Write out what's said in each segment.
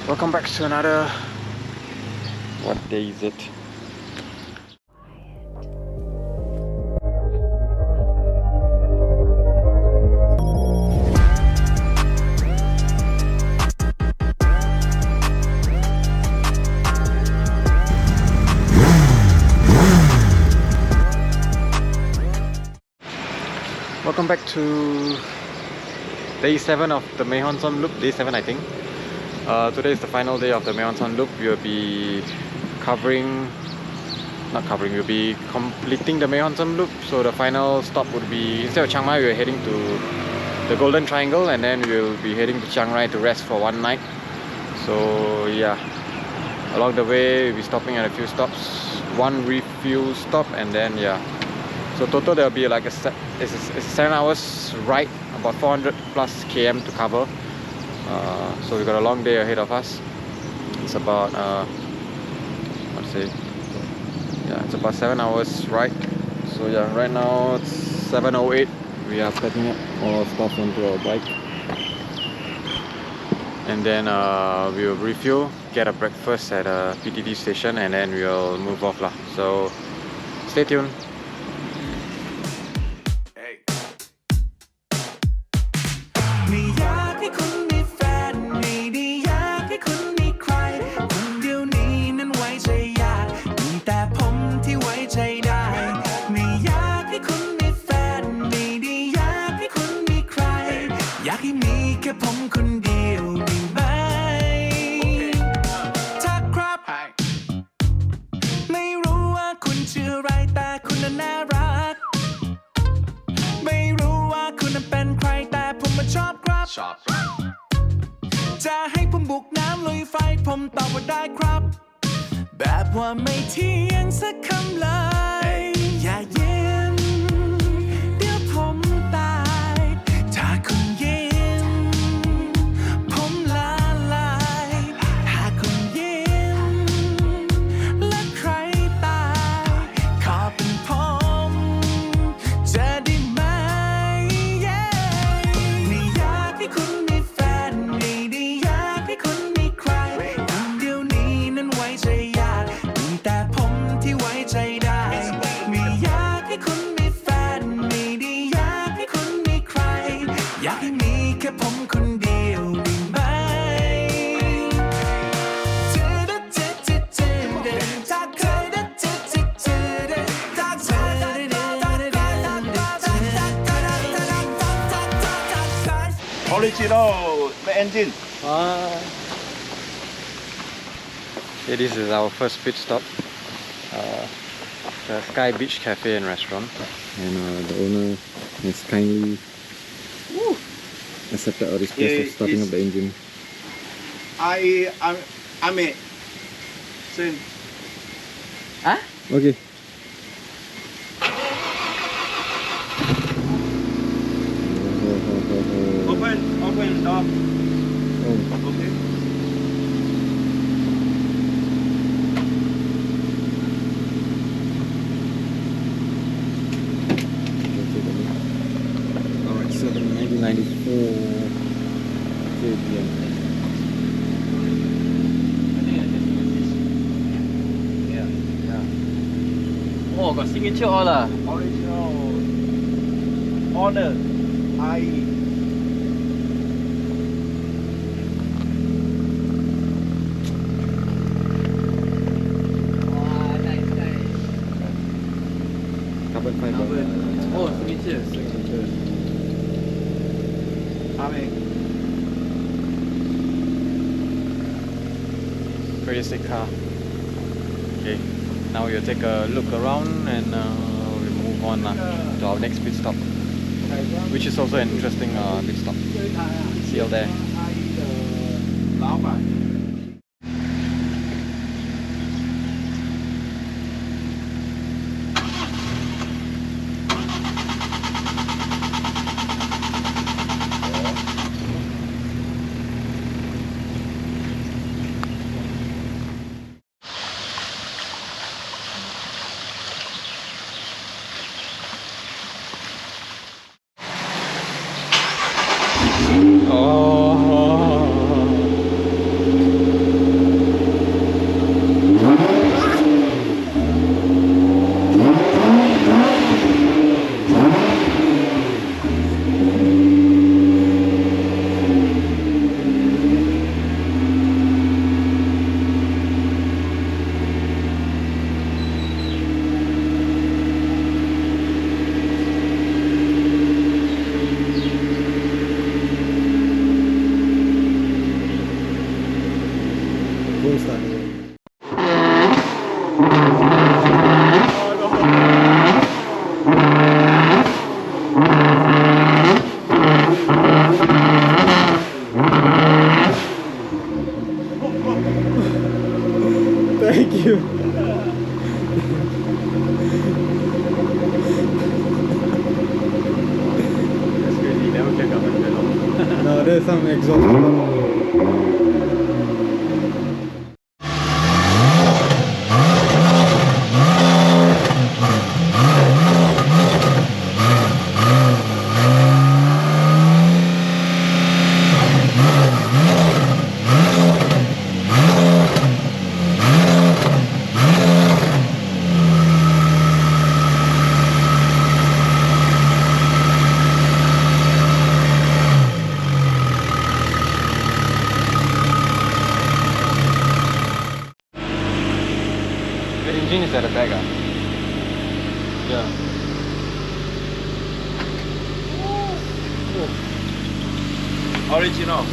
Welcome back to another. What day is it? Welcome back to day 7 of the Mae Hon Son Loop. Day 7, I think. Today is the final day of the Mae Hon Son Loop. We'll be we'll be completing the Mae Hon Son Loop. So the final stop would be, instead of Chiang Mai, we're heading to the Golden Triangle, and then we'll be heading to Chiang Rai to rest for one night. So yeah, along the way we'll be stopping at a few stops, one refuel stop, and then yeah. So total there'll be like it's a 7 hours ride, about 400 plus km to cover. So we got a long day ahead of us. It's about it's about 7 hours ride. So yeah, right now it's 7:08. We are packing up all our stuff onto our bike, and then we'll refuel, get a breakfast at a PTT station, and then we'll move off lah. So stay tuned.จะให้ผมบุกน้ำลุยไฟผมตอบว่าได้ครับแบบว่าไม่เที่ยงสักคำเลยอย่ายิ้มเดี๋ยวผมตายถ้าคุณยิ้มผมละลายถ้าคุณยิ้มและใครตายขอเป็นผมจะได้ไหมไม่อยากให้คุณoriginal engine. Okay, this is our first pit stop. The Sky Beach Cafe and Restaurant, and the owner has kindly accepted our request of starting up the engine. I'm a soon. Huh? Okay. Open door. Oh. Okay. Alright, so the 1994 KBM. Oh, got signature all lah. Original order. Carbon fiber. Oh, signature. Pretty sick car. Okay, now we'll take a look around and we'll move on to our next pit stop, which is also an interesting pit stop. See you there. Oh. Don't start. Thank you. That's crazy. Never clear up very long. No, there's some exhaust. The engine is at the back. Yeah. Original.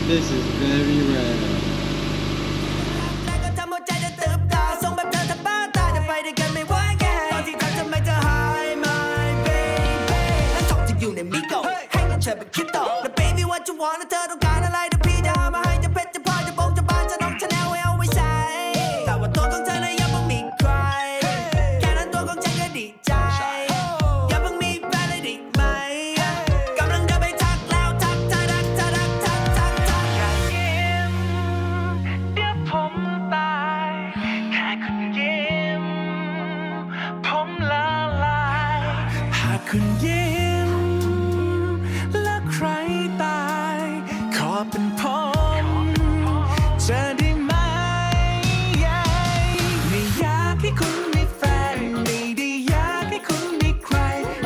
This is very rare. แล้วก็ทำหัวใจจะเติบโตส่งแบบเธอถ้าบ้าตายจะไปด้วยกันไม่ไหวแกตอนที่เธอทำไมเธอหาย my baby แล้วชอบจะอยู่ในมิโกะให้เงินเธอไปคิดต่อแล้ว baby what you want เธอต้องการอะไรเดี๋ยวพี่จะหามาให้จะเพชรจะพลอยจะบงจะบานจะน้องจะแนวให้เอาไว้ใช้แต่ว่าตัวของเธอน่ะยังไม่มีใครแค่นั้นตัวของฉันก็ดีใจอย่าเพิ่งมีแฟนเลยดีไหมกำลังเดินไปทักแล้วทักเธอรักเธอรักทักอย่ายิ้มเดี๋ยวผมตายแค่คุณยิ้มผมละลายหากคุณยิ้มและใครตายขอเป็นผมจะได้ไหมไม่อยากให้คุณมีแฟนไม่ได้อยากให้คุณมีใคร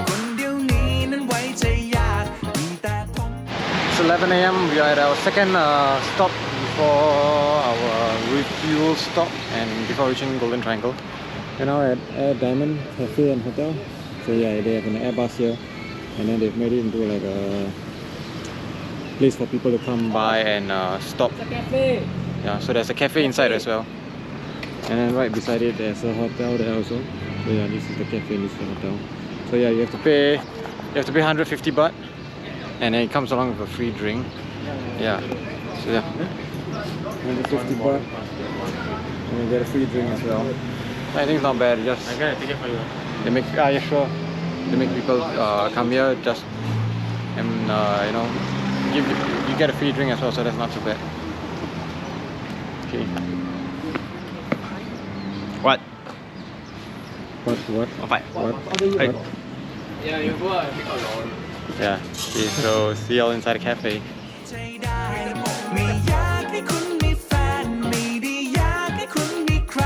คนเดียวนี้นั้นไว้ใจยากมีแต่ผม It's 11 a.m. We are at our second stop before our refuel stop and before reaching Golden Triangle. We're now at Air Diamond Cafe and Hotel. So yeah, they have an Airbus here, and then they've made it into like a place for people to come Buy and stop. Yeah, so there's a cafe inside as well. And then right beside it, there's a hotel there also. So yeah, this is the cafe, this is the hotel. So yeah, you have to pay. You have to pay 150 baht, and then it comes along with a free drink. Yeah. So yeah. 150 baht, and you get a free drink as well. I think it's not bad. Just I got a ticket for you. they make yeah sure. They make people come here just and you know you get a free drink as well, so that's not too bad. Okay. What? What? What? What? What? Hey. Yeah. Okay, so see y'all inside the cafe. ใจได้ไม่อยากให้คุณมีแฟนไม่ได้อยากให้คุณมีใคร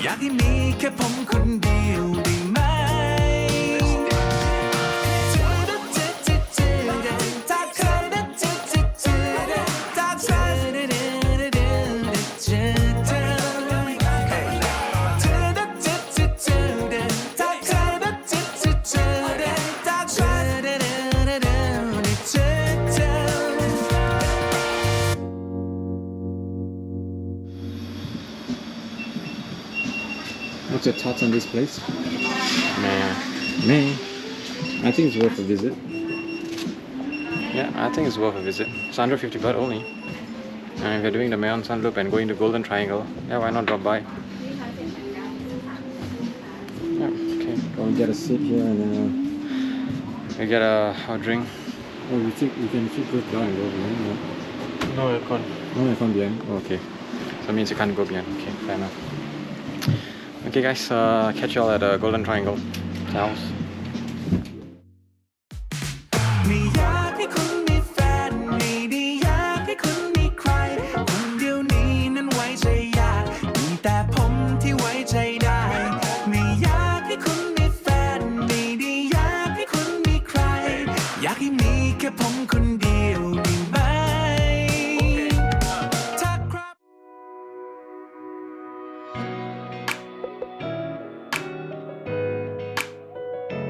อยากให้มีแค่ผมคนเดียวได้ไหมWhat's your thoughts on this place? Man. Me? I think it's worth a visit. Yeah, I think it's worth a visit. It's 150 baht only. And if you're doing the Mayon Sun Loop and going to Golden Triangle, yeah, why not drop by? Yeah, okay. Go and get a seat here and then We get a drink. oh, we can sit close down and go behind. No, No aircon. no aircon behind. Oh, okay. So it means you can't go beyond. Okay, fair enough. Okay guys, catch y'all at Golden Triangle. Ciao. ไม่อยากให้คุณมีแฟนไม่ได้อยากให้คุณมีใครคนเดียวนี้นั้นไว้ใจยากมีแต่ผมที่ไว้ใจได้ไม่อยากให้คุณมีแฟนไม่ได้อยากให้คุณมีใครอยากให้มีแค่ผมคนเดียวได้ไหมถ้าครับ So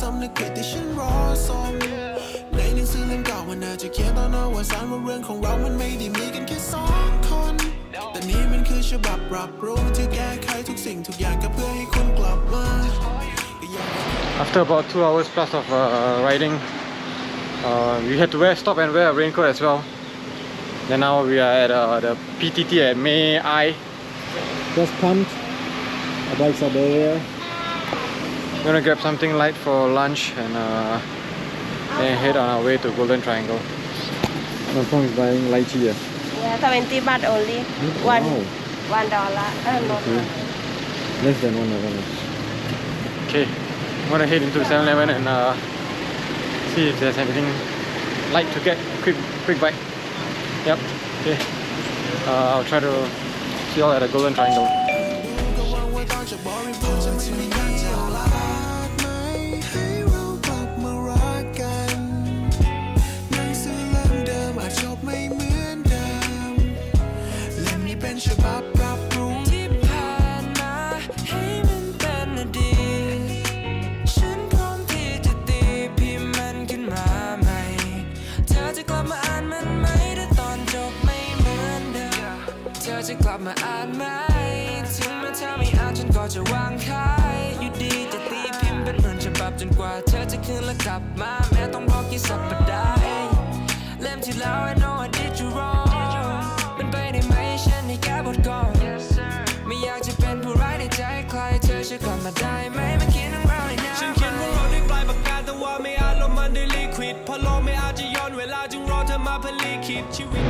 สำนึกผิดที่ฉันรอส่งในหนังสือเล่มเก่ามันน่าจะเขียนตอนอวสานว่าเรื่องของเรามันไม่ได้มีกันแค่สองคนแต่นี่มันคือฉบับปรับปรุงที่แก้ไขทุกสิ่งทุกอย่างก็เพื่อให้คุณกลับมา After about 2 hours plus of riding, we had to stop and wear a raincoat as well. Then now we are at the PTT at May I. Just pumped. Our bikes are there. We're gonna grab something light for lunch and then head on our way to Golden Triangle. My phone is buying lychee. Yeah, 20 baht only. Wow. $1. Not Okay. Less than $1. Okay, I'm gonna head into 7-Eleven and see if there's anything light to get. Quick bite. Yep. Okay. I'll try to see you all at the Golden Triangle. ฉบับปรับปรุงที่ผ่านมาให้มันเป็นอดีตฉันพร้อมที่จะตีพิมพ์มันขึ้นมาใหม่เธอจะกลับมาอ่านมันไหมถ้าตอนจบไม่เหมือนเดิมเธอจะกลับมาอ่านไหมถึงแม้เธอไม่อ่านฉันก็จะวางขายอยู่ดีจะตีพิมพ์เป็นเหมือนฉบับจนกว่าเธอจะคืนและกลับมาแม้ต้องรอกี่สัปดาห์เล่มที่แล้ว I know I did you wrong เป็นไปได้ไหมฉันให้แก้บทก่อนไม่อยากจะเป็นผู้ร้ายในใจใครเธอช่วยกลับมาได้ไหมมาเขียนของเราในหน้าฉันเขียนพวกเราด้วยปลายปากกาแต่ว่าไม่อาจลบมันด้วยลิควิดเพราะโลกไม่อาจจะย้อนเวลาจึงรอเธอมาเพื่อลิขิตชีวิต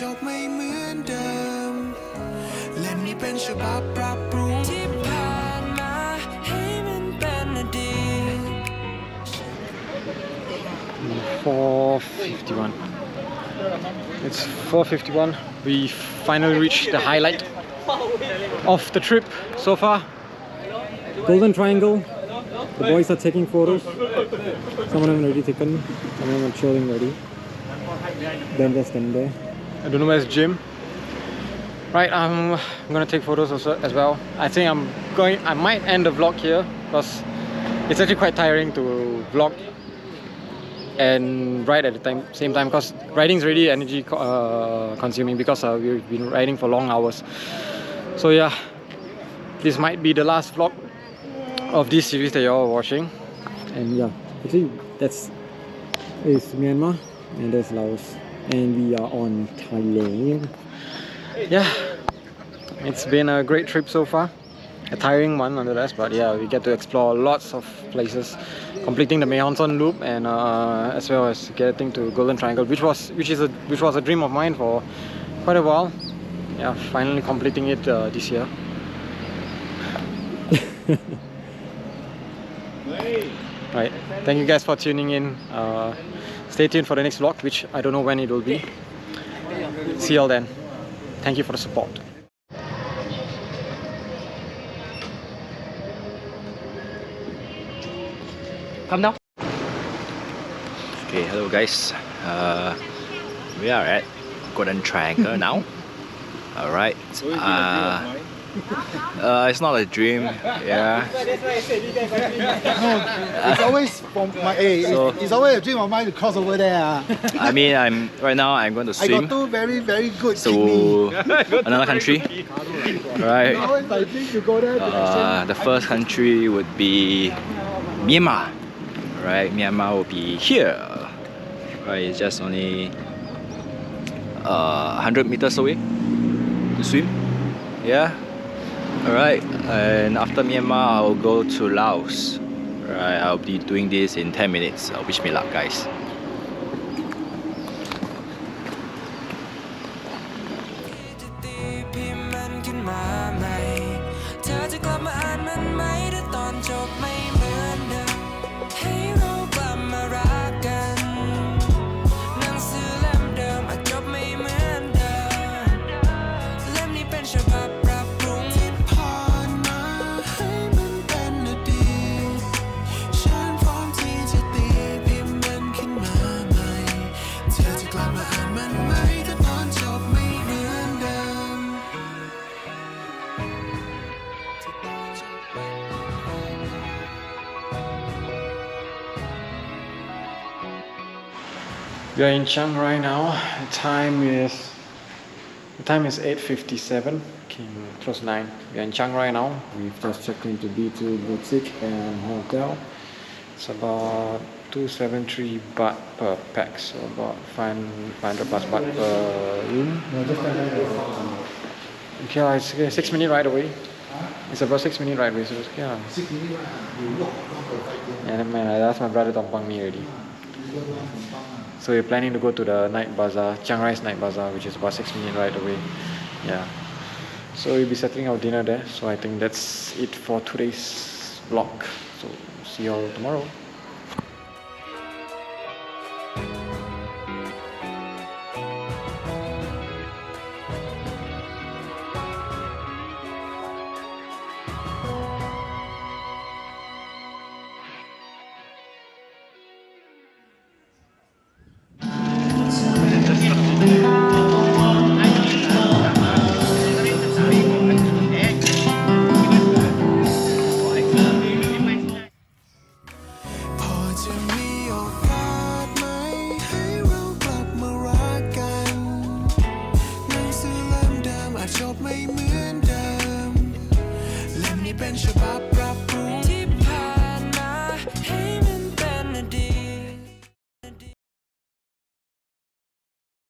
จบไม่เหมือนเดิมเล่มนี้เป็นฉบับปรับปรุงที่ผ่านมาให้มันเป็นอดีต 4:51. It's 4:51. We finally reached the highlight of the trip so far. Golden Triangle. The boys are taking photos. Some of them already taken. Some of them are showing already. Then there's them there. I don't know where's Jim. Right, I'm gonna take photos also as well. I think I might end the vlog here because it's actually quite tiring to vlog and ride at the same time because riding is really energy consuming because we've been riding for long hours. So yeah, this might be the last vlog of this series that you're watching. And yeah, actually is Myanmar and there's Laos. And we are on Thailand. Yeah, it's been a great trip so far. A tiring one nonetheless, but yeah, we get to explore lots of places, completing the Mae Hon Son loop and as well as getting to Golden Triangle, which was a dream of mine for quite a while. Yeah, finally completing it this year. Right, thank you guys for tuning in. Stay tuned for the next vlog, which I don't know when it will be. See y'all then. Thank you for the support. Come down. Okay, hello guys. We are at Golden Triangle now. Alright. It's not a dream, yeah. It's always from my it's always a dream of mine to cross over there. I mean, right now I'm going to I got swim two very good to another country. Right. I think you go there. The first country would be Myanmar. Right, Myanmar will be here. Right, it's just only 100 meters away to swim. Yeah. Alright, and after Myanmar I'll go to Laos. Right, I'll be doing this in 10 minutes. Wish me luck, guys. จะตีพิมพ์มันขึ้นมาใหม่เธอจะกลับมาอ่านมันไหมถ้าตอนจบไม่เหมือนเดิมให้เรากลับมารักกันหนังสือเล่มเดิมอาจจบไม่เหมือนเดิมเล่มนี้เป็นฉบับปรับปรุงที่ผ่านมาให้มันเป็นอดีตฉันพร้อมที่จะตีพิมพ์มันขึ้นมาใหม่เธอจะกลับมาอ่านมันไหมถ้าตอนจบไม่เหมือนเดิม We are in Chiang Rai now. The time is 8:57. Close 9. We are in Chiang Rai now. We've just checked into B2 boutique and hotel. It's about 273 baht per pax, so about 500 plus baht per room. Okay, it's okay, 6-minute ride away. It's about 6-minute ride away, so it's okay. Yeah, never mind. I asked my brother Tompang me already. So we're planning to go to the night bazaar, Chiang Rai's night bazaar, which is about 6-minute ride away. Yeah. So we'll be settling our dinner there. So I think that's it for today's vlog. So see you all tomorrow.ฉบับปรับปรุง